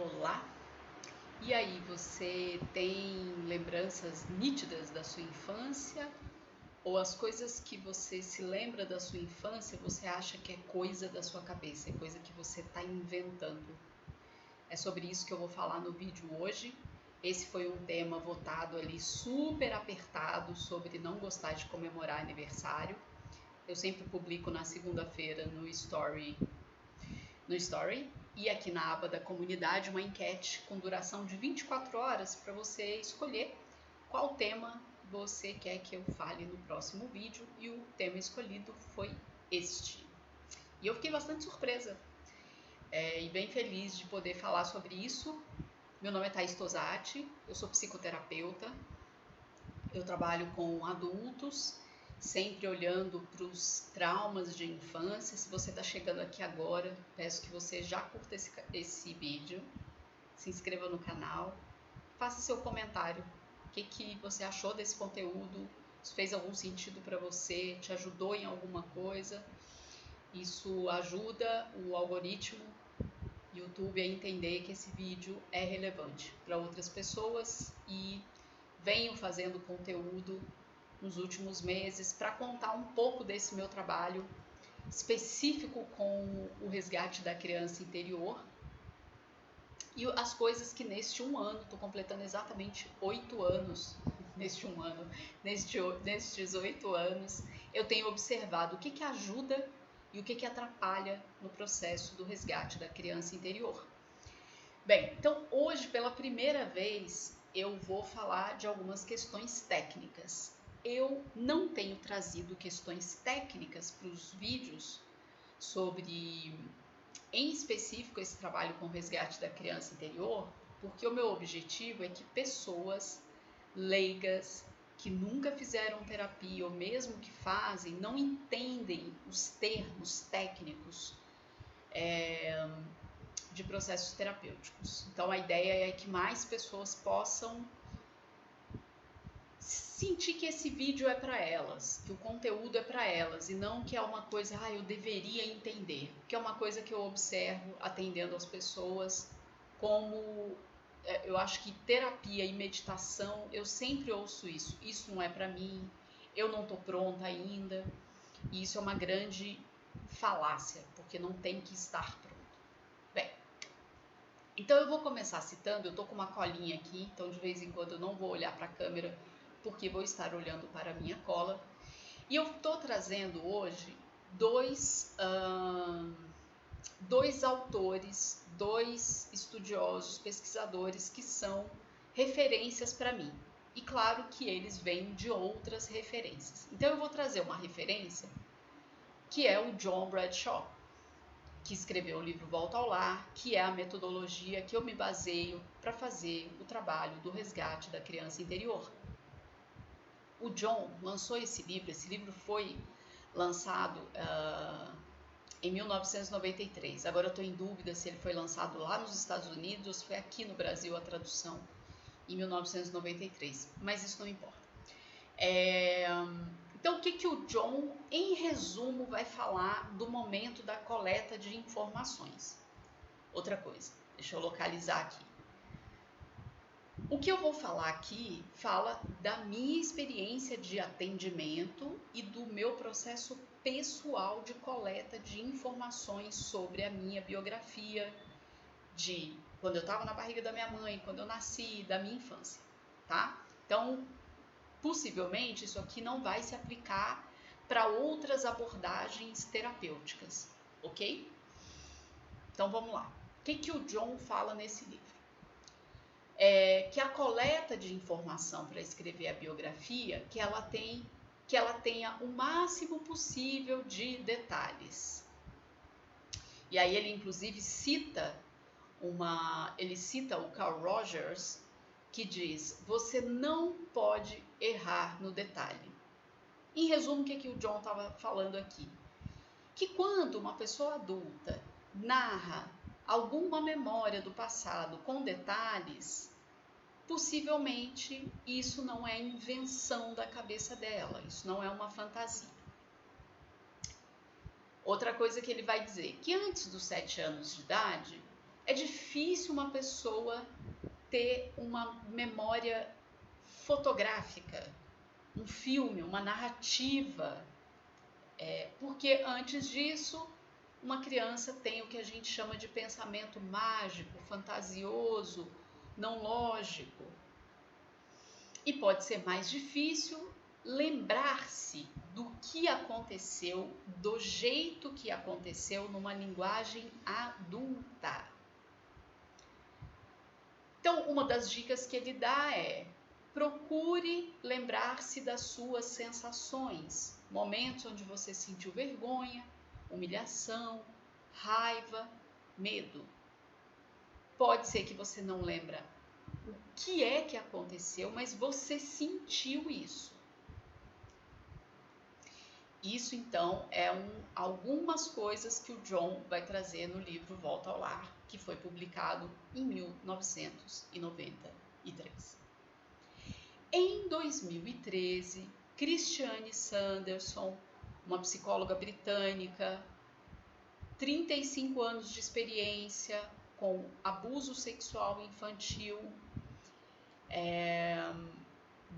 Olá! E aí, você tem lembranças nítidas da sua infância? Ou as coisas que você se lembra da sua infância, você acha que é coisa da sua cabeça, é coisa que você está inventando? É sobre isso que eu vou falar no vídeo hoje. Esse foi um tema votado ali super apertado sobre não gostar de comemorar aniversário. Eu sempre publico na segunda-feira no Story e aqui na aba da comunidade uma enquete com duração de 24 horas para você escolher qual tema você quer que eu fale no próximo vídeo, e o tema escolhido foi este. E eu fiquei bastante surpresa e bem feliz de poder falar sobre isso. Meu nome é Thaís Tosati, eu sou psicoterapeuta, eu trabalho com adultos, sempre olhando para os traumas de infância. Se você está chegando aqui agora, peço que você já curta esse vídeo, se inscreva no canal, faça seu comentário. O que você achou desse conteúdo? Se fez algum sentido para você? Te ajudou em alguma coisa? Isso ajuda o algoritmo YouTube a entender que esse vídeo é relevante para outras pessoas, e venho fazendo conteúdo nos últimos meses para contar um pouco desse meu trabalho específico com o resgate da criança interior e as coisas que neste um ano, estou completando exatamente 8 anos, nestes 8 anos, eu tenho observado o que ajuda e o que atrapalha no processo do resgate da criança interior. Bem, então hoje, pela primeira vez, eu vou falar de algumas questões técnicas. Eu não tenho trazido questões técnicas para os vídeos sobre, em específico, esse trabalho com o resgate da criança interior, porque o meu objetivo é que pessoas leigas, que nunca fizeram terapia ou mesmo que fazem, não entendem os termos técnicos de processos terapêuticos. Então a ideia é que mais pessoas possam sentir que esse vídeo é para elas, que o conteúdo é para elas, e não que é uma coisa, eu deveria entender, que é uma coisa que eu observo atendendo as pessoas, como eu acho que terapia e meditação, eu sempre ouço isso não é para mim, eu não estou pronta ainda, e isso é uma grande falácia, porque não tem que estar pronto. Bem, então eu vou começar citando, eu tô com uma colinha aqui, então de vez em quando eu não vou olhar para a câmera, porque vou estar olhando para a minha cola. E eu tô trazendo hoje dois autores, dois estudiosos, pesquisadores que são referências para mim. E claro que eles vêm de outras referências. Então eu vou trazer uma referência que é o John Bradshaw, que escreveu o livro Volta ao Lar, que é a metodologia que eu me baseio para fazer o trabalho do resgate da criança interior. O John lançou esse livro foi lançado em 1993. Agora eu estou em dúvida se ele foi lançado lá nos Estados Unidos ou se foi aqui no Brasil a tradução em 1993, mas isso não importa. Então, o que o John, em resumo, vai falar do momento da coleta de informações? Outra coisa, deixa eu localizar aqui. O que eu vou falar aqui fala da minha experiência de atendimento e do meu processo pessoal de coleta de informações sobre a minha biografia, de quando eu estava na barriga da minha mãe, quando eu nasci, da minha infância, tá? Então, possivelmente isso aqui não vai se aplicar para outras abordagens terapêuticas, ok? Então vamos lá. O que o John fala nesse livro? Que a coleta de informação para escrever a biografia, que ela tenha o máximo possível de detalhes. E aí ele inclusive cita o Carl Rogers, que diz: você não pode errar no detalhe. Em resumo, o que o John estava falando aqui? Que quando uma pessoa adulta narra alguma memória do passado com detalhes, possivelmente isso não é invenção da cabeça dela, isso não é uma fantasia. Outra coisa que ele vai dizer, que antes dos 7 anos de idade, É difícil uma pessoa ter uma memória fotográfica, um filme, uma narrativa, porque antes disso, uma criança tem o que a gente chama de pensamento mágico, fantasioso, não lógico. E pode ser mais difícil lembrar-se do que aconteceu, do jeito que aconteceu, numa linguagem adulta. Então, uma das dicas que ele dá é: procure lembrar-se das suas sensações, momentos onde você sentiu vergonha, humilhação, raiva, medo. Pode ser que você não lembra o que é que aconteceu, mas você sentiu isso. Isso, então, algumas coisas que o John vai trazer no livro Volta ao Lar, que foi publicado em 1993. Em 2013, Christiane Sanderson, uma psicóloga britânica, 35 anos de experiência com abuso sexual infantil,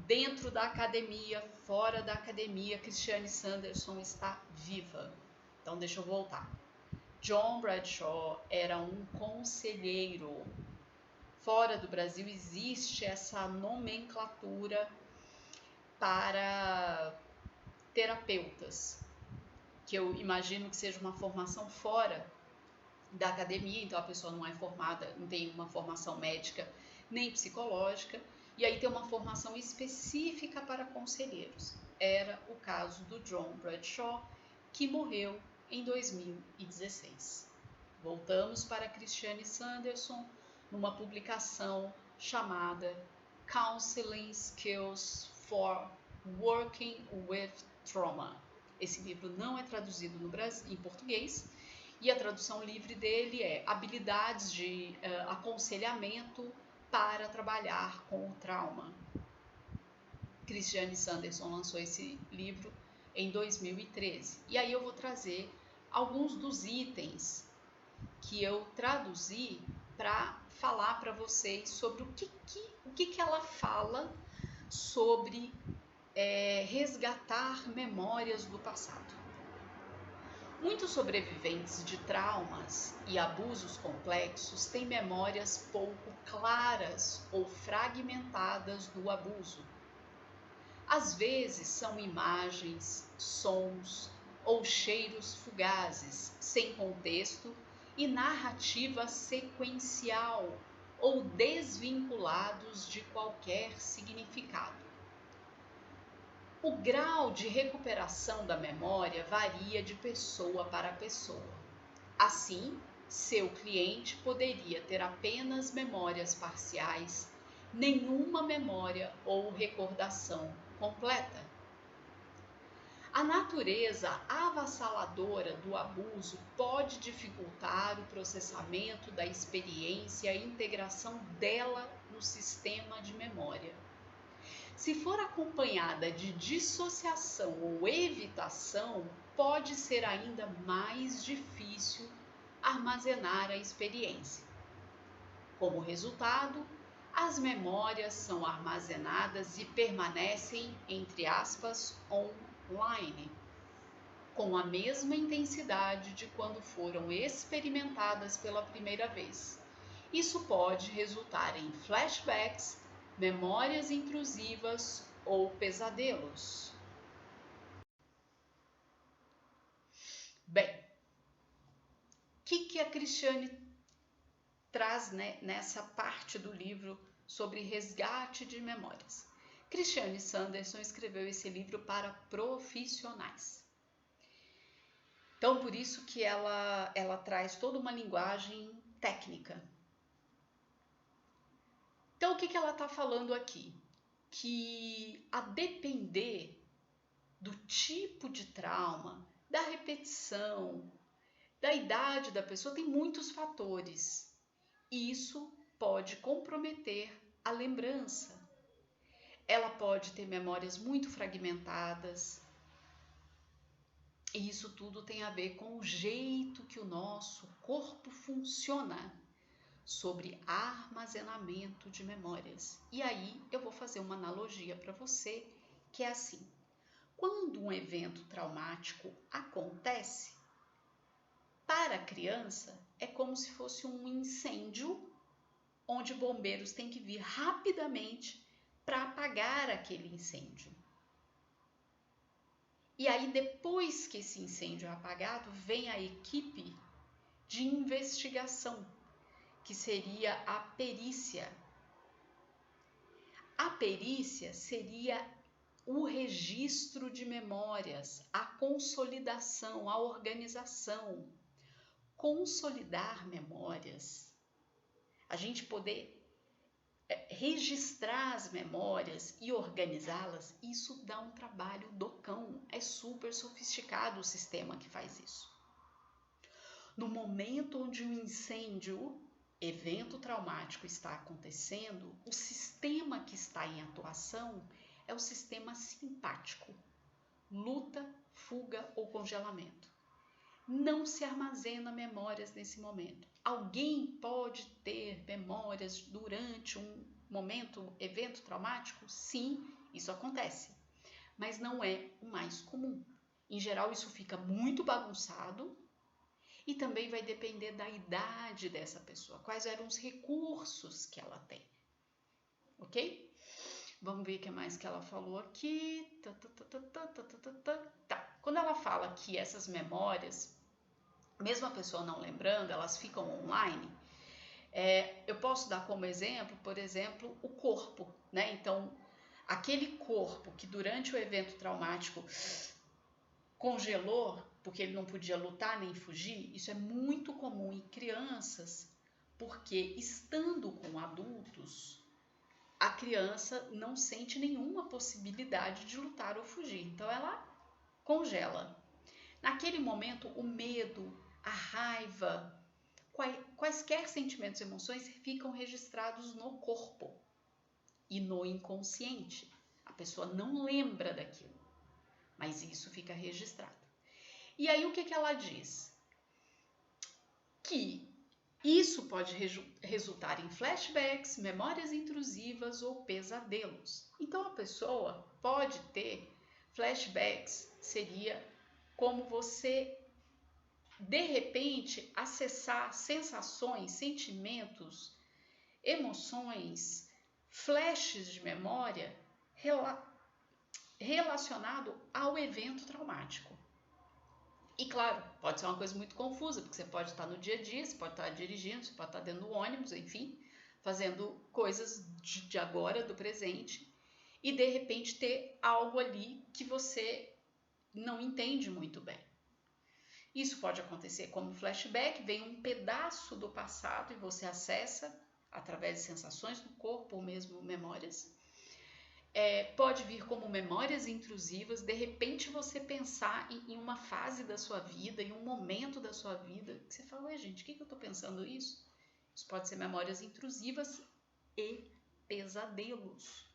dentro da academia, fora da academia, Christiane Sanderson está viva. Então, deixa eu voltar. John Bradshaw era um conselheiro. Fora do Brasil existe essa nomenclatura para terapeutas, que eu imagino que seja uma formação fora da academia, então a pessoa não é formada, não tem uma formação médica nem psicológica, e aí tem uma formação específica para conselheiros. Era o caso do John Bradshaw, que morreu em 2016. Voltamos para Christiane Sanderson numa publicação chamada Counseling Skills for Working with Trauma. Esse livro não é traduzido no Brasil, em português, e a tradução livre dele é Habilidades de aconselhamento para trabalhar com o trauma. Christiane Sanderson lançou esse livro em 2013. E aí eu vou trazer alguns dos itens que eu traduzi para falar para vocês sobre o que ela fala sobre resgatar memórias do passado. Muitos sobreviventes de traumas e abusos complexos têm memórias pouco claras ou fragmentadas do abuso. Às vezes são imagens, sons ou cheiros fugazes, sem contexto e narrativa sequencial ou desvinculados de qualquer significado. O grau de recuperação da memória varia de pessoa para pessoa. Assim, seu cliente poderia ter apenas memórias parciais, nenhuma memória ou recordação completa. A natureza avassaladora do abuso pode dificultar o processamento da experiência e a integração dela no sistema de memória. Se for acompanhada de dissociação ou evitação, pode ser ainda mais difícil armazenar a experiência. Como resultado, as memórias são armazenadas e permanecem, entre aspas, online, com a mesma intensidade de quando foram experimentadas pela primeira vez. Isso pode resultar em flashbacks, memórias intrusivas ou pesadelos. Bem, o que a Christiane traz, né, nessa parte do livro sobre resgate de memórias? Christiane Sanderson escreveu esse livro para profissionais. Então, por isso que ela traz toda uma linguagem técnica. Então, o que ela está falando aqui? Que a depender do tipo de trauma, da repetição, da idade da pessoa, tem muitos fatores. E isso pode comprometer a lembrança. Ela pode ter memórias muito fragmentadas. E isso tudo tem a ver com o jeito que o nosso corpo funciona. sobre armazenamento de memórias. E aí eu vou fazer uma analogia para você, que é assim: quando um evento traumático acontece, para a criança é como se fosse um incêndio onde bombeiros têm que vir rapidamente para apagar aquele incêndio. E aí, depois que esse incêndio é apagado, vem a equipe de investigação, que seria a perícia. A perícia seria o registro de memórias, a consolidação, a organização. Consolidar memórias, a gente poder registrar as memórias e organizá-las, isso dá um trabalho do cão. É super sofisticado o sistema que faz isso. No momento onde um incêndio, evento traumático está acontecendo, o sistema que está em atuação é o sistema simpático: luta, fuga ou congelamento. Não se armazena memórias nesse momento. Alguém pode ter memórias durante um evento traumático? Sim, isso acontece, mas não é o mais comum. Em geral, isso fica muito bagunçado e também vai depender da idade dessa pessoa, quais eram os recursos que ela tem, ok? Vamos ver o que mais que ela falou aqui. Tá. Quando ela fala que essas memórias, mesmo a pessoa não lembrando, elas ficam online, eu posso dar como exemplo, por exemplo, o corpo, né? Então, aquele corpo que durante o evento traumático congelou, porque ele não podia lutar nem fugir, isso é muito comum em crianças, porque estando com adultos, a criança não sente nenhuma possibilidade de lutar ou fugir, então ela congela. Naquele momento, o medo, a raiva, quaisquer sentimentos e emoções ficam registrados no corpo e no inconsciente. A pessoa não lembra daquilo, mas isso fica registrado. E aí o que ela diz? Que isso pode resultar em flashbacks, memórias intrusivas ou pesadelos. Então a pessoa pode ter flashbacks, seria como você de repente acessar sensações, sentimentos, emoções, flashes de memória relacionado ao evento traumático. E claro, pode ser uma coisa muito confusa, porque você pode estar no dia a dia, você pode estar dirigindo, você pode estar dentro do ônibus, enfim, fazendo coisas de agora, do presente, e de repente ter algo ali que você não entende muito bem. Isso pode acontecer como flashback, vem um pedaço do passado e você acessa através de sensações do corpo ou mesmo memórias. Pode vir como memórias intrusivas, de repente você pensar em uma fase da sua vida, em um momento da sua vida, que você fala, ué gente, o que eu estou pensando isso? Isso pode ser memórias intrusivas e pesadelos.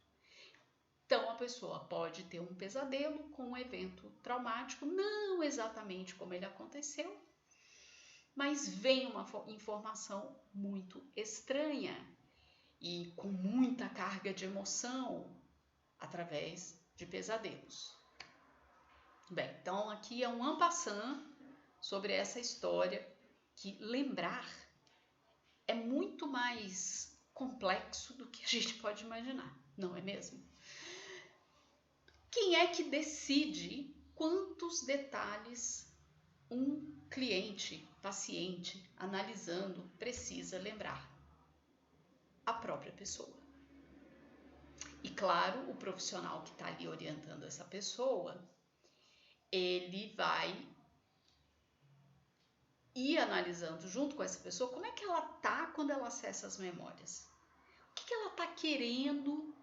Então a pessoa pode ter um pesadelo com um evento traumático, não exatamente como ele aconteceu, mas vem uma informação muito estranha e com muita carga de emoção através de pesadelos. Bem, então aqui é um en passant sobre essa história, que lembrar é muito mais complexo do que a gente pode imaginar, não é mesmo? Quem é que decide quantos detalhes um cliente, paciente, analisando, precisa lembrar? A própria pessoa. E claro, o profissional que está ali orientando essa pessoa, ele vai ir analisando junto com essa pessoa como é que ela tá quando ela acessa as memórias. O que ela tá querendo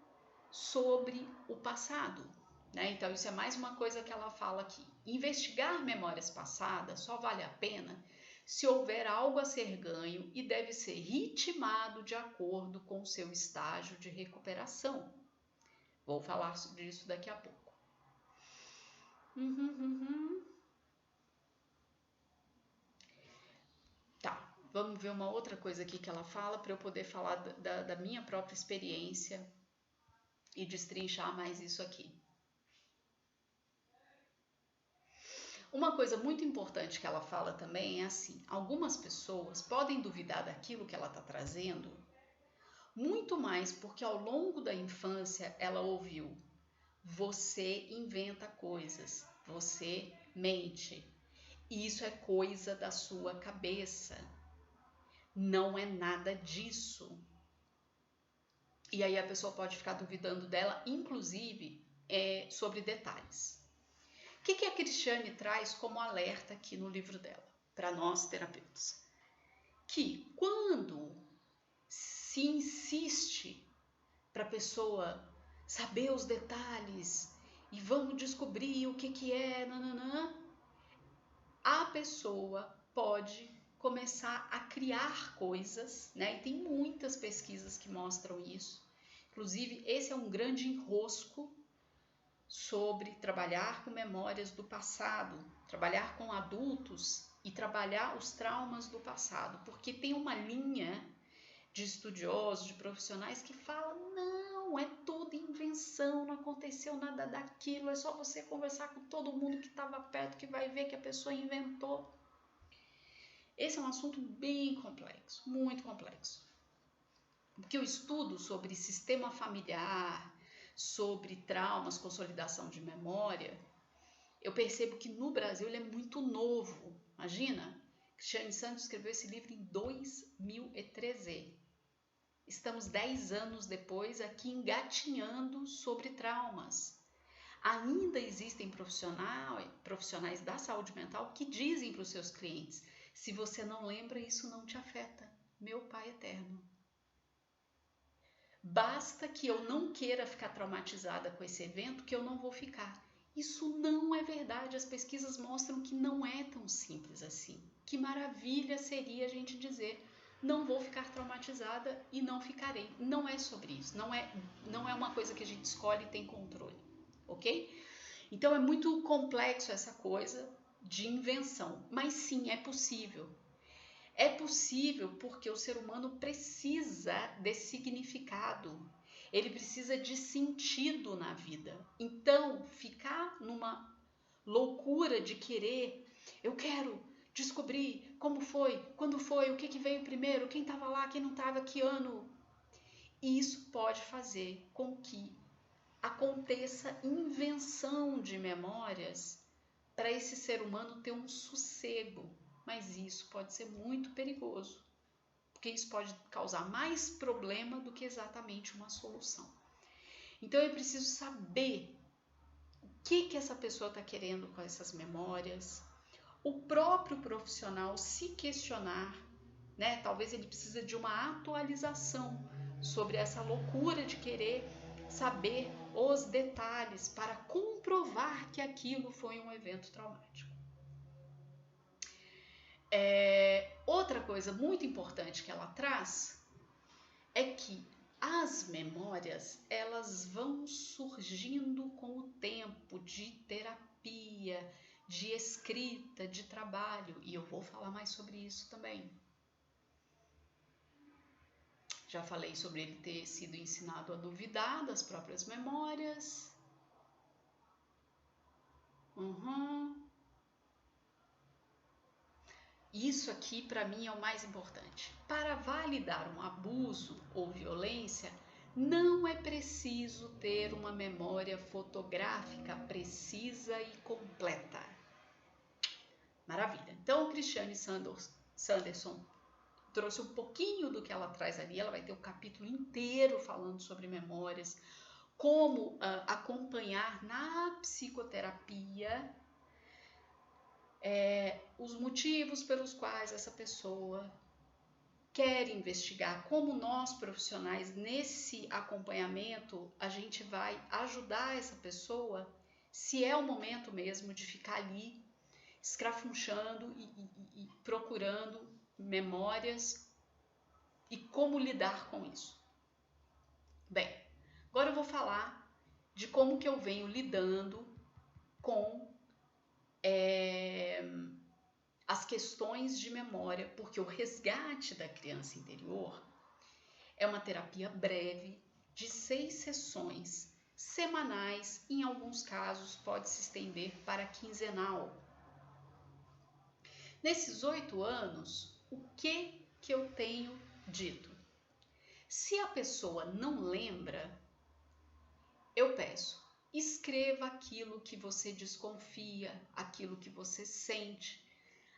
sobre o passado, né? Então isso é mais uma coisa que ela fala aqui. Investigar memórias passadas só vale a pena se houver algo a ser ganho e deve ser ritmado de acordo com o seu estágio de recuperação. Vou falar sobre isso daqui a pouco. Tá, Vamos ver uma outra coisa aqui que ela fala para eu poder falar da minha própria experiência e destrinchar mais isso aqui. Uma coisa muito importante que ela fala também é assim: algumas pessoas podem duvidar daquilo que ela está trazendo, muito mais porque ao longo da infância ela ouviu: você inventa coisas, você mente, isso é coisa da sua cabeça, não é nada disso. E aí a pessoa pode ficar duvidando dela, inclusive sobre detalhes. O que a Cristiane traz como alerta aqui no livro dela, para nós terapeutas? Que quando se insiste para a pessoa saber os detalhes e vamos descobrir o que é, nananã, a pessoa pode começar a criar coisas, né? E tem muitas pesquisas que mostram isso. Inclusive, esse é um grande enrosco sobre trabalhar com memórias do passado, trabalhar com adultos e trabalhar os traumas do passado, porque tem uma linha de estudiosos, de profissionais que falam: não, é tudo invenção, não aconteceu nada daquilo, é só você conversar com todo mundo que estava perto que vai ver que a pessoa inventou. Esse é um assunto bem complexo, muito complexo. Porque o estudo sobre sistema familiar, sobre traumas, consolidação de memória, eu percebo que no Brasil ele é muito novo. Imagina, Cristiane Santos escreveu esse livro em 2013. Estamos 10 anos depois aqui engatinhando sobre traumas. Ainda existem profissionais da saúde mental que dizem para os seus clientes: se você não lembra, isso não te afeta. Meu Pai eterno. Basta que eu não queira ficar traumatizada com esse evento que eu não vou ficar. Isso não é verdade. As pesquisas mostram que não é tão simples assim. Que maravilha seria a gente dizer: não vou ficar traumatizada e não ficarei. Não é sobre isso. Não é uma coisa que a gente escolhe e tem controle. Ok? Então é muito complexo essa coisa de invenção. Mas sim, é possível. É possível porque o ser humano precisa de significado, ele precisa de sentido na vida. Então, ficar numa loucura de querer, eu quero descobrir como foi, quando foi, o que veio primeiro, quem estava lá, quem não estava, que ano. E isso pode fazer com que aconteça invenção de memórias para esse ser humano ter um sossego. Mas isso pode ser muito perigoso, porque isso pode causar mais problema do que exatamente uma solução. Então eu preciso saber o que essa pessoa está querendo com essas memórias, o próprio profissional se questionar, né? Talvez ele precise de uma atualização sobre essa loucura de querer saber os detalhes para comprovar que aquilo foi um evento traumático. Outra coisa muito importante que ela traz é que as memórias, elas vão surgindo com o tempo de terapia, de escrita, de trabalho, e eu vou falar mais sobre isso também. Já falei sobre ele ter sido ensinado a duvidar das próprias memórias. Isso aqui para mim é o mais importante. Para validar um abuso ou violência, não é preciso ter uma memória fotográfica precisa e completa. Maravilha. Então, Cristiane Sanderson trouxe um pouquinho do que ela traz ali. Ela vai ter o capítulo inteiro falando sobre memórias, como acompanhar na psicoterapia os motivos pelos quais essa pessoa quer investigar, como nós profissionais nesse acompanhamento a gente vai ajudar essa pessoa, se é o momento mesmo de ficar ali escrafunchando e procurando memórias e como lidar com isso. Bem, agora eu vou falar de como que eu venho lidando com as questões de memória, porque o resgate da criança interior é uma terapia breve de 6 sessões semanais, em alguns casos pode se estender para quinzenal. Nesses 8 anos, o que eu tenho dito? Se a pessoa não lembra, eu peço, escreva aquilo que você desconfia, aquilo que você sente.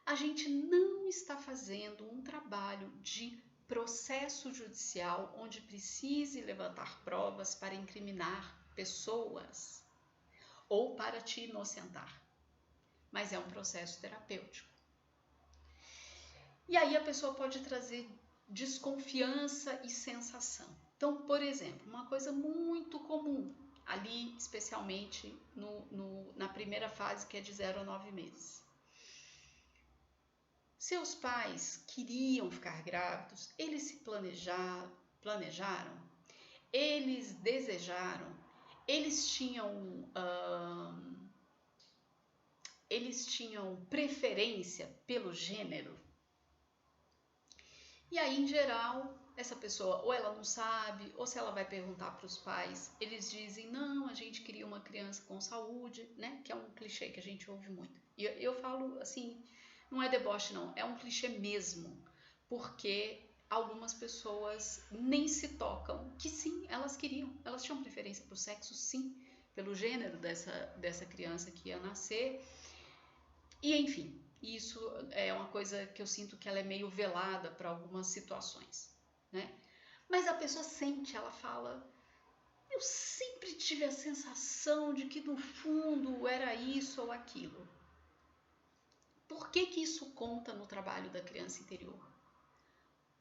A gente não está fazendo um trabalho de processo judicial onde precise levantar provas para incriminar pessoas ou para te inocentar, mas é um processo terapêutico. E aí a pessoa pode trazer desconfiança e sensação. Então, por exemplo, uma coisa muito comum, ali especialmente na primeira fase, que é de 0 a 9 meses. Seus pais queriam ficar grávidos, eles se planejaram, eles desejaram, eles tinham preferência pelo gênero. E aí, em geral, essa pessoa ou ela não sabe, ou se ela vai perguntar para os pais, eles dizem, não, a gente queria uma criança com saúde, né? Que é um clichê que a gente ouve muito. E eu falo assim, não é deboche não, é um clichê mesmo, porque algumas pessoas nem se tocam que sim, elas queriam, elas tinham preferência por sexo, sim, pelo gênero dessa criança que ia nascer. E enfim, isso é uma coisa que eu sinto que ela é meio velada para algumas situações, né? Mas a pessoa sente, ela fala, eu sempre tive a sensação de que no fundo era isso ou aquilo. Por que isso conta no trabalho da criança interior?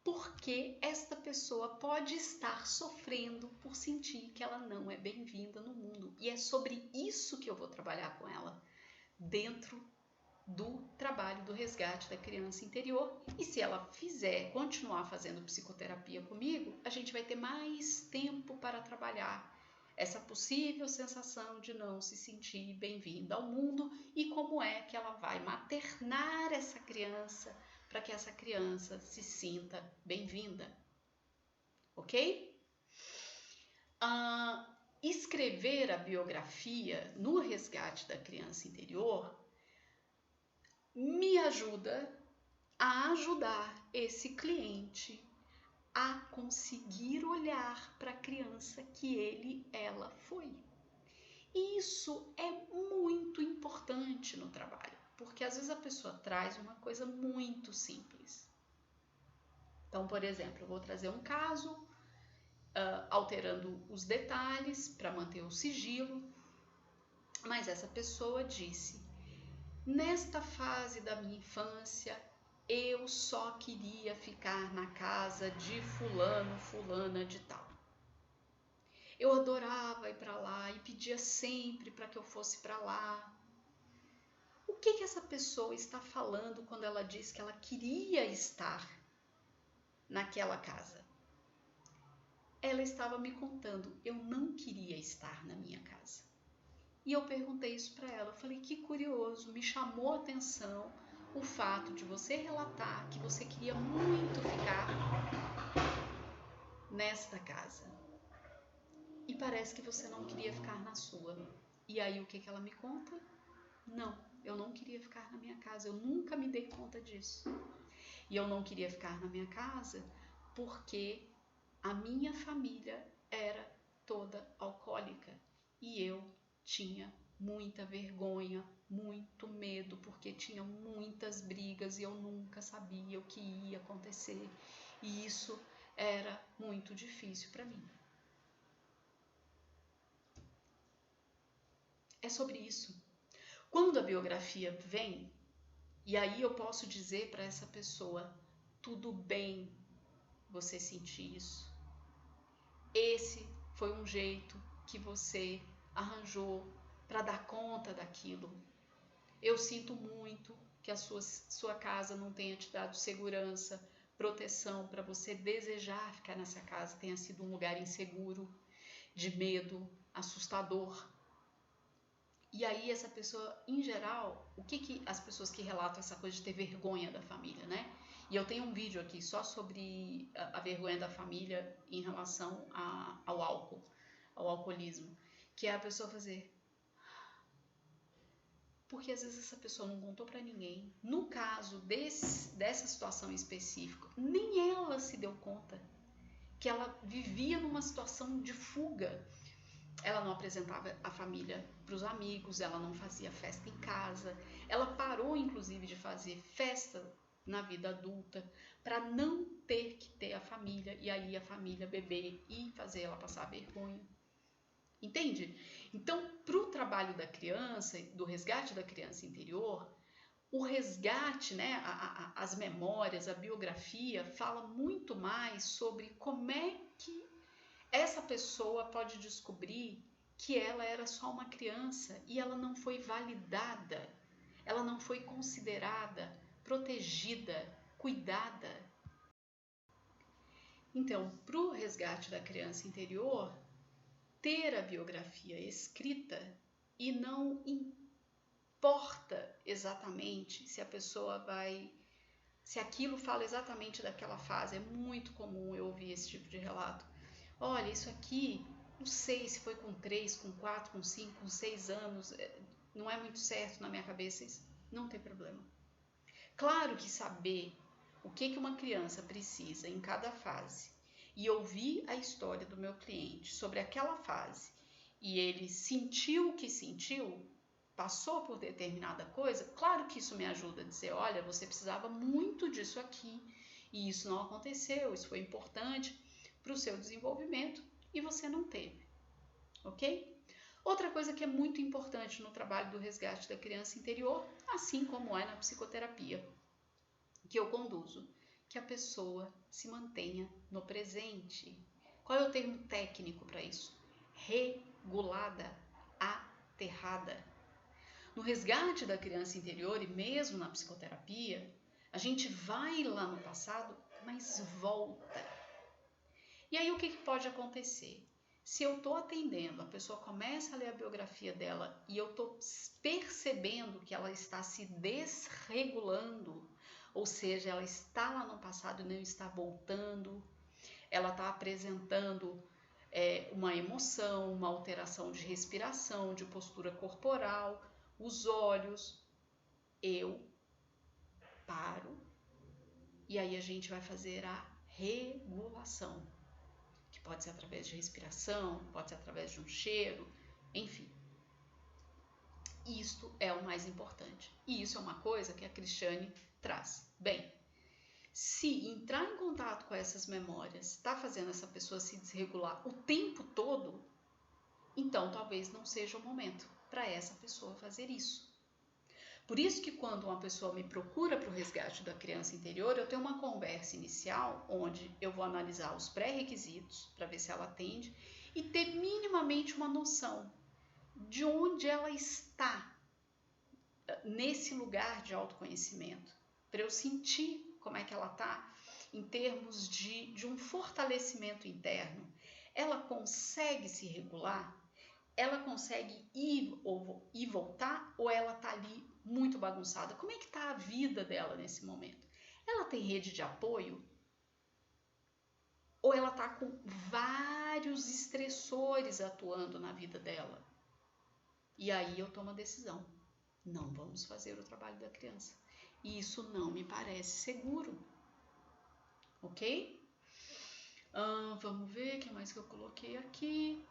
Porque esta pessoa pode estar sofrendo por sentir que ela não é bem-vinda no mundo. E é sobre isso que eu vou trabalhar com ela dentro do trabalho do resgate da criança interior. E se ela continuar fazendo psicoterapia comigo, a gente vai ter mais tempo para trabalhar essa possível sensação de não se sentir bem-vinda ao mundo e como é que ela vai maternar essa criança para que essa criança se sinta bem-vinda, ok? Escrever a biografia no resgate da criança interior me ajuda a ajudar esse cliente a conseguir olhar para a criança que ela foi. E isso é muito importante no trabalho, porque às vezes a pessoa traz uma coisa muito simples. Então, por exemplo, eu vou trazer um caso, alterando os detalhes para manter o sigilo, mas essa pessoa disse: nesta fase da minha infância, eu só queria ficar na casa de fulano, fulana de tal. Eu adorava ir para lá e pedia sempre para que eu fosse para lá. O que essa pessoa está falando quando ela diz que ela queria estar naquela casa? Ela estava me contando, eu não queria estar na minha casa. E eu perguntei isso para ela, eu falei, que curioso, me chamou a atenção o fato de você relatar que você queria muito ficar nesta casa. E parece que você não queria ficar na sua. E aí o que ela me conta? Não, eu não queria ficar na minha casa, eu nunca me dei conta disso. E eu não queria ficar na minha casa porque a minha família era toda alcoólica e eu tinha muita vergonha, muito medo, porque tinha muitas brigas e eu nunca sabia o que ia acontecer. E isso era muito difícil para mim. É sobre isso. Quando a biografia vem, e aí eu posso dizer para essa pessoa, tudo bem você sentir isso. Esse foi um jeito que você arranjou para dar conta daquilo. Eu sinto muito que a sua casa não tenha te dado segurança, proteção para você desejar ficar nessa casa, tenha sido um lugar inseguro, de medo, assustador. E aí essa pessoa, em geral, o que as pessoas que relatam essa coisa de ter vergonha da família, né? E eu tenho um vídeo aqui só sobre a vergonha da família em relação ao álcool, ao alcoolismo, que é a pessoa fazer... Porque às vezes essa pessoa não contou para ninguém. No caso dessa situação específica, nem ela se deu conta que ela vivia numa situação de fuga. Ela não apresentava a família para os amigos, ela não fazia festa em casa, ela parou inclusive de fazer festa na vida adulta para não ter que ter a família e aí a família beber e fazer ela passar vergonha. Entende? Então, para o trabalho da criança, do resgate da criança interior, o resgate, né, as memórias, a biografia, fala muito mais sobre como é que essa pessoa pode descobrir que ela era só uma criança e ela não foi validada, ela não foi considerada, protegida, cuidada. Então, para o resgate da criança interior, ter a biografia escrita e não importa exatamente se a pessoa vai... Se aquilo fala exatamente daquela fase. É muito comum eu ouvir esse tipo de relato. Olha, isso aqui, não sei se foi com 3, com 4, com 5, com 6 anos, não é muito certo na minha cabeça, isso não tem problema. Claro que saber o que uma criança precisa em cada fase e ouvir a história do meu cliente sobre aquela fase e ele sentiu o que sentiu, passou por determinada coisa, claro que isso me ajuda a dizer, olha, você precisava muito disso aqui e isso não aconteceu, isso foi importante para o seu desenvolvimento e você não teve, ok? Outra coisa que é muito importante no trabalho do resgate da criança interior, assim como é na psicoterapia que eu conduzo, que a pessoa se mantenha no presente. Qual é o termo técnico para isso? Regulada, aterrada. No resgate da criança interior e mesmo na psicoterapia, a gente vai lá no passado, mas volta. E aí o que pode acontecer? Se eu estou atendendo, a pessoa começa a ler a biografia dela e eu estou percebendo que ela está se desregulando, ou seja, ela está lá no passado e não está voltando, ela está apresentando uma emoção, uma alteração de respiração, de postura corporal, os olhos, eu paro e aí a gente vai fazer a regulação. Que pode ser através de respiração, pode ser através de um cheiro, enfim. Isto é o mais importante. E isso é uma coisa que a Cristiane traz. Bem, se entrar em contato com essas memórias está fazendo essa pessoa se desregular o tempo todo, então talvez não seja o momento para essa pessoa fazer isso. Por isso que quando uma pessoa me procura para o resgate da criança interior, eu tenho uma conversa inicial onde eu vou analisar os pré-requisitos para ver se ela atende e ter minimamente uma noção de onde ela está nesse lugar de autoconhecimento, para eu sentir como é que ela está em termos de um fortalecimento interno. Ela consegue se regular? Ela consegue ir e voltar ou ela tá ali muito bagunçada? Como é que tá a vida dela nesse momento? Ela tem rede de apoio? Ou ela tá com vários estressores atuando na vida dela? E aí eu tomo a decisão. Não vamos fazer o trabalho da criança. E isso não me parece seguro. Ok? Vamos ver o que mais que eu coloquei aqui.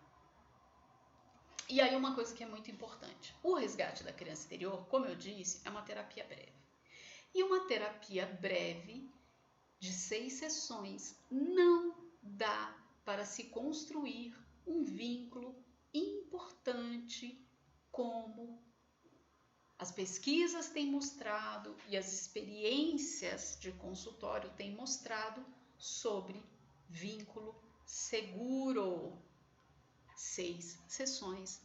E aí uma coisa que é muito importante, o resgate da criança interior, como eu disse, é uma terapia breve. E uma terapia breve de 6 sessões não dá para se construir um vínculo importante como as pesquisas têm mostrado e as experiências de consultório têm mostrado sobre vínculo seguro. 6 sessões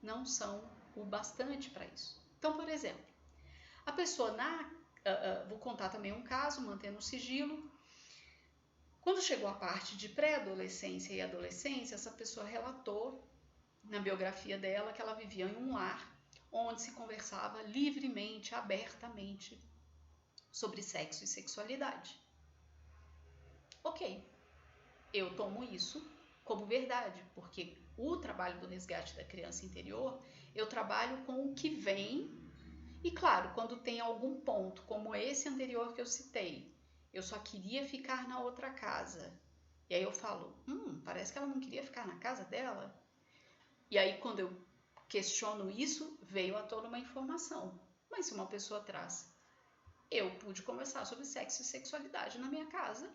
não são o bastante para isso. Então, por exemplo, a pessoa vou contar também um caso, mantendo o sigilo. Quando chegou a parte de pré-adolescência e adolescência, essa pessoa relatou na biografia dela que ela vivia em um lar onde se conversava livremente, abertamente sobre sexo e sexualidade. Ok, eu tomo isso como verdade, porque o trabalho do resgate da criança interior, eu trabalho com o que vem, e claro, quando tem algum ponto, como esse anterior que eu citei, eu só queria ficar na outra casa, e aí eu falo, parece que ela não queria ficar na casa dela, e aí quando eu questiono isso, veio à tona uma informação, mas se uma pessoa traz, eu pude conversar sobre sexo e sexualidade na minha casa,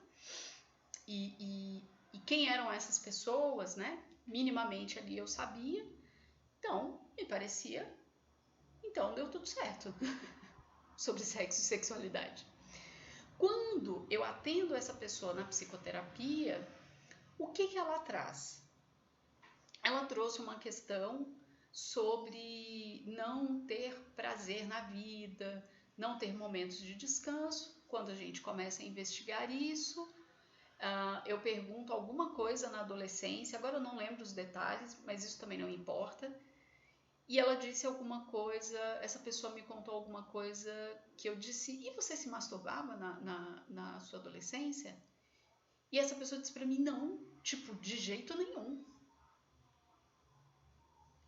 e quem eram essas pessoas, né? Minimamente ali eu sabia, então me parecia, então deu tudo certo sobre sexo e sexualidade. Quando eu atendo essa pessoa na psicoterapia, o que ela traz? Ela trouxe uma questão sobre não ter prazer na vida, não ter momentos de descanso. Quando a gente começa a investigar isso, eu pergunto alguma coisa na adolescência, agora eu não lembro os detalhes, mas isso também não importa. E ela disse alguma coisa, essa pessoa me contou alguma coisa que eu disse, e você se masturbava na sua adolescência? E essa pessoa disse pra mim, não, tipo, de jeito nenhum.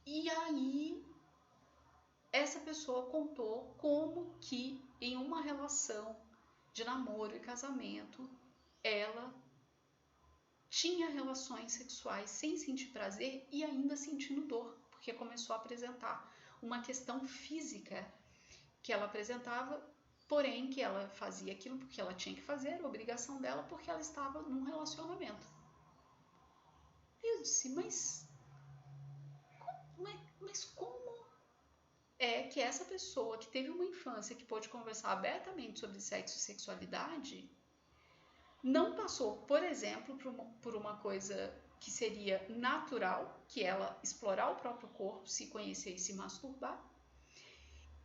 E aí, essa pessoa contou como que em uma relação de namoro e casamento, ela tinha relações sexuais sem sentir prazer e ainda sentindo dor, porque começou a apresentar uma questão física que ela apresentava, porém que ela fazia aquilo porque ela tinha que fazer, era obrigação dela, porque ela estava num relacionamento. Eu disse, mas como é que essa pessoa que teve uma infância que pôde conversar abertamente sobre sexo e sexualidade não passou, por exemplo, por uma coisa que seria natural, que é ela explorar o próprio corpo, se conhecer e se masturbar,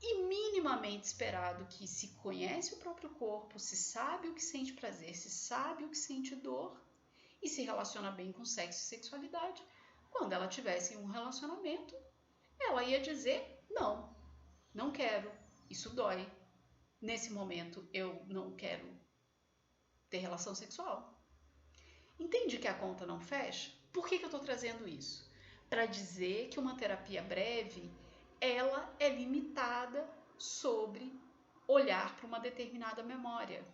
e minimamente esperado que se conhece o próprio corpo, se sabe o que sente prazer, se sabe o que sente dor e se relaciona bem com sexo e sexualidade, quando ela tivesse um relacionamento, ela ia dizer, não quero, isso dói, nesse momento eu não quero ter relação sexual. Entende que a conta não fecha? Por que eu estou trazendo isso? Para dizer que uma terapia breve, ela é limitada sobre olhar para uma determinada memória.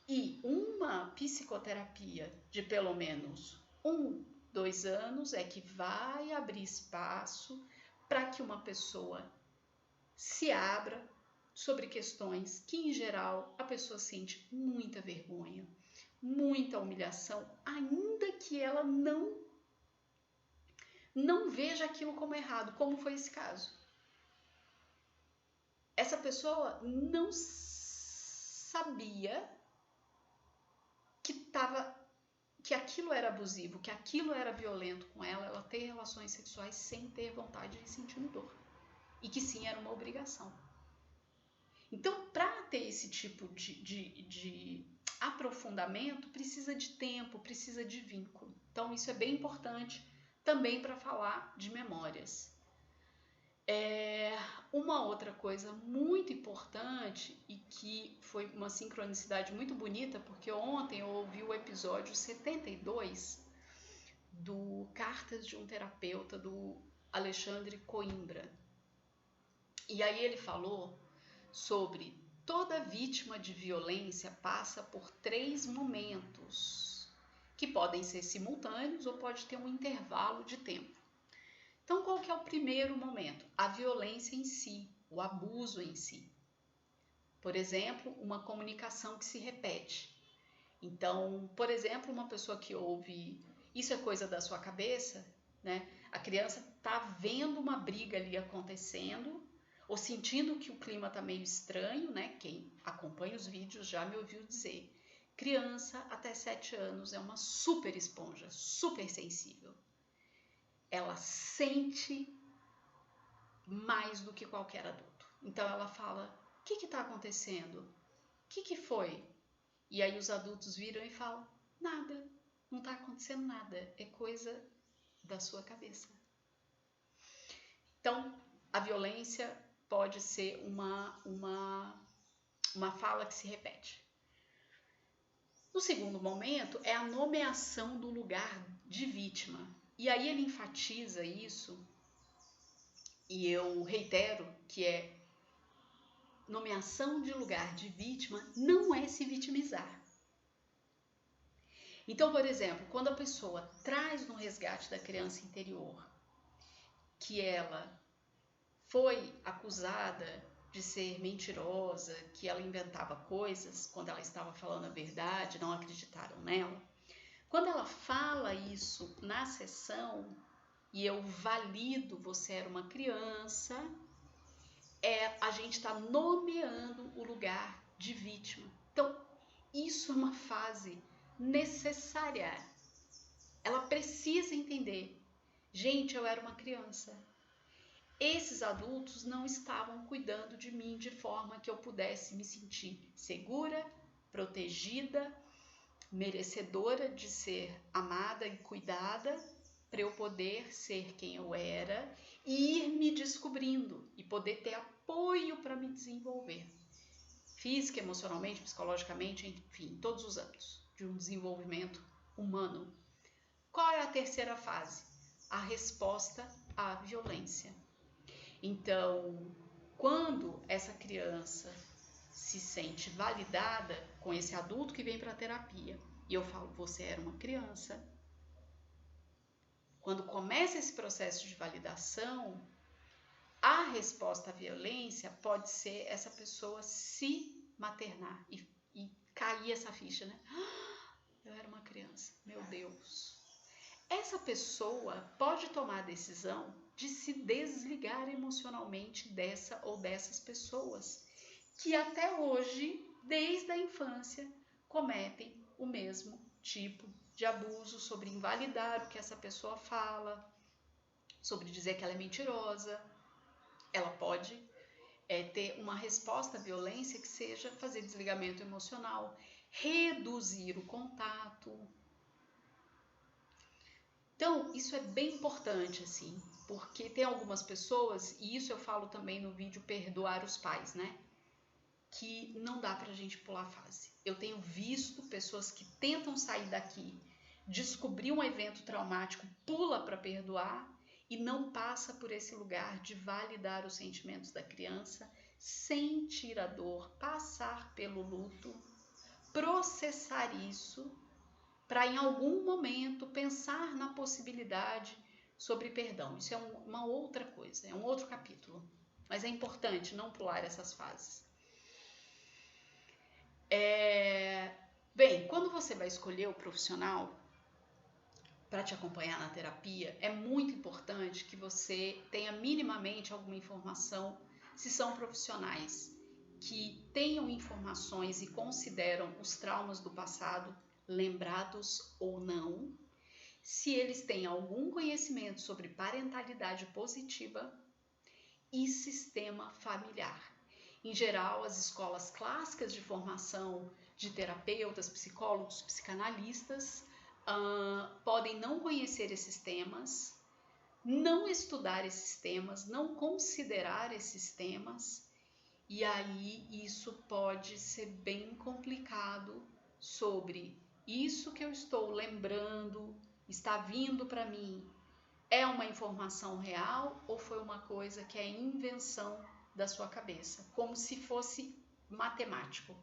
E uma psicoterapia de pelo menos 2 anos é que vai abrir espaço para que uma pessoa se abra sobre questões que, em geral, a pessoa sente muita vergonha, muita humilhação, ainda que ela não veja aquilo como errado, como foi esse caso. Essa pessoa não sabia que aquilo era abusivo, que aquilo era violento com ela ter relações sexuais sem ter vontade e sentindo dor. E que sim, era uma obrigação. Então, para ter esse tipo de aprofundamento, precisa de tempo, precisa de vínculo. Então, isso é bem importante também para falar de memórias. Uma outra coisa muito importante e que foi uma sincronicidade muito bonita, porque ontem eu ouvi o episódio 72 do Cartas de um Terapeuta, do Alexandre Coimbra. E aí ele falou sobre toda vítima de violência passa por 3 momentos, que podem ser simultâneos ou pode ter um intervalo de tempo. Então, qual que é o primeiro momento? A violência em si, o abuso em si. Por exemplo, uma comunicação que se repete. Então, por exemplo, uma pessoa que ouve, isso é coisa da sua cabeça, né? A criança está vendo uma briga ali acontecendo, ou sentindo que o clima está meio estranho, né? Quem acompanha os vídeos já me ouviu dizer. Criança até 7 anos é uma super esponja, super sensível. Ela sente mais do que qualquer adulto. Então ela fala, o que está acontecendo? O que foi? E aí os adultos viram e falam, nada, não está acontecendo nada, é coisa da sua cabeça. Então, a violência pode ser uma fala que se repete. No segundo momento, é a nomeação do lugar de vítima. E aí ele enfatiza isso, e eu reitero que é nomeação de lugar de vítima não é se vitimizar. Então, por exemplo, quando a pessoa traz no resgate da criança interior que ela foi acusada de ser mentirosa, que ela inventava coisas quando ela estava falando a verdade, não acreditaram nela. Quando ela fala isso na sessão e eu valido, você era uma criança, a gente está nomeando o lugar de vítima. Então, isso é uma fase necessária. Ela precisa entender. Gente, eu era uma criança. Esses adultos não estavam cuidando de mim de forma que eu pudesse me sentir segura, protegida, merecedora de ser amada e cuidada, para eu poder ser quem eu era e ir me descobrindo e poder ter apoio para me desenvolver. Física, emocionalmente, psicologicamente, enfim, em todos os âmbitos de um desenvolvimento humano. Qual é a terceira fase? A resposta à violência. Então, quando essa criança se sente validada com esse adulto que vem para a terapia, e eu falo, você era uma criança, quando começa esse processo de validação, a resposta à violência pode ser essa pessoa se maternar e cair essa ficha, né? Eu era uma criança, meu Deus. Essa pessoa pode tomar a decisão de se desligar emocionalmente dessa ou dessas pessoas que até hoje, desde a infância, cometem o mesmo tipo de abuso sobre invalidar o que essa pessoa fala, sobre dizer que ela é mentirosa. Ela pode ter uma resposta à violência que seja fazer desligamento emocional, reduzir o contato. Então, isso é bem importante, assim, porque tem algumas pessoas, e isso eu falo também no vídeo Perdoar os Pais, né? Que não dá pra gente pular fase. Eu tenho visto pessoas que tentam sair daqui, descobrir um evento traumático, pula para perdoar e não passa por esse lugar de validar os sentimentos da criança, sentir a dor, passar pelo luto, processar isso, para em algum momento pensar na possibilidade sobre perdão. Isso é uma outra coisa, é um outro capítulo. Mas é importante não pular essas fases. Bem, quando você vai escolher o profissional para te acompanhar na terapia, é muito importante que você tenha minimamente alguma informação, se são profissionais que tenham informações e consideram os traumas do passado lembrados ou não, se eles têm algum conhecimento sobre parentalidade positiva e sistema familiar. Em geral, as escolas clássicas de formação de terapeutas, psicólogos, psicanalistas podem não conhecer esses temas, não estudar esses temas, não considerar esses temas, e aí isso pode ser bem complicado sobre isso que eu estou lembrando, está vindo para mim, é uma informação real ou foi uma coisa que é invenção da sua cabeça, como se fosse matemático.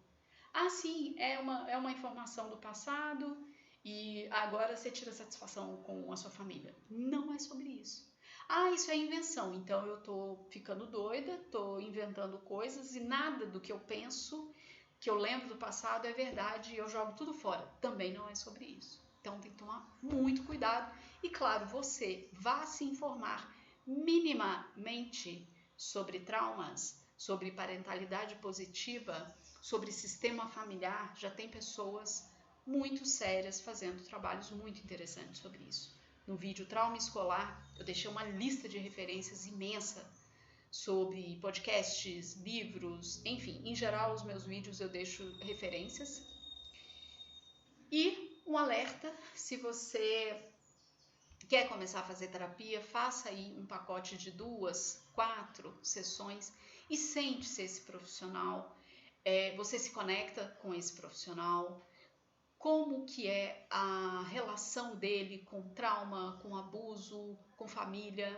Ah, sim, é uma informação do passado e agora você tira satisfação com a sua família. Não é sobre isso. Ah, isso é invenção, então eu tô ficando doida, tô inventando coisas e nada do que eu penso, que eu lembro do passado é verdade e eu jogo tudo fora. Também não é sobre isso. Então tem que tomar muito cuidado e, claro, você vá se informar minimamente sobre traumas, sobre parentalidade positiva, sobre sistema familiar. Já tem pessoas muito sérias fazendo trabalhos muito interessantes sobre isso. No vídeo Trauma Escolar, eu deixei uma lista de referências imensa sobre podcasts, livros, enfim, em geral os meus vídeos eu deixo referências. E um alerta, se você Quer começar a fazer terapia? Faça aí um pacote de 2, 4 sessões e sente-se esse profissional. Você se conecta com esse profissional, como que é a relação dele com trauma, com abuso, com família.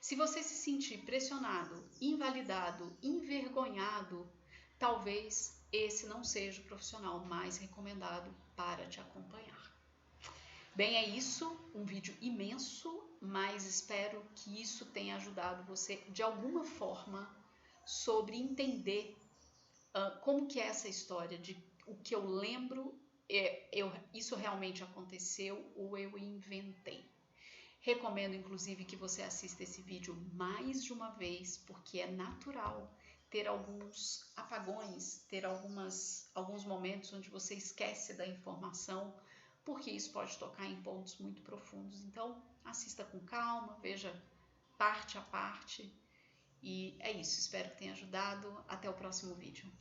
Se você se sentir pressionado, invalidado, envergonhado, talvez esse não seja o profissional mais recomendado para te acompanhar. Bem, é isso, um vídeo imenso, mas espero que isso tenha ajudado você de alguma forma sobre entender como que é essa história de o que eu lembro, isso realmente aconteceu ou eu inventei. Recomendo inclusive que você assista esse vídeo mais de uma vez, porque é natural ter alguns apagões, ter alguns momentos onde você esquece da informação, porque isso pode tocar em pontos muito profundos. Então, assista com calma, veja parte a parte. E é isso, espero que tenha ajudado. Até o próximo vídeo.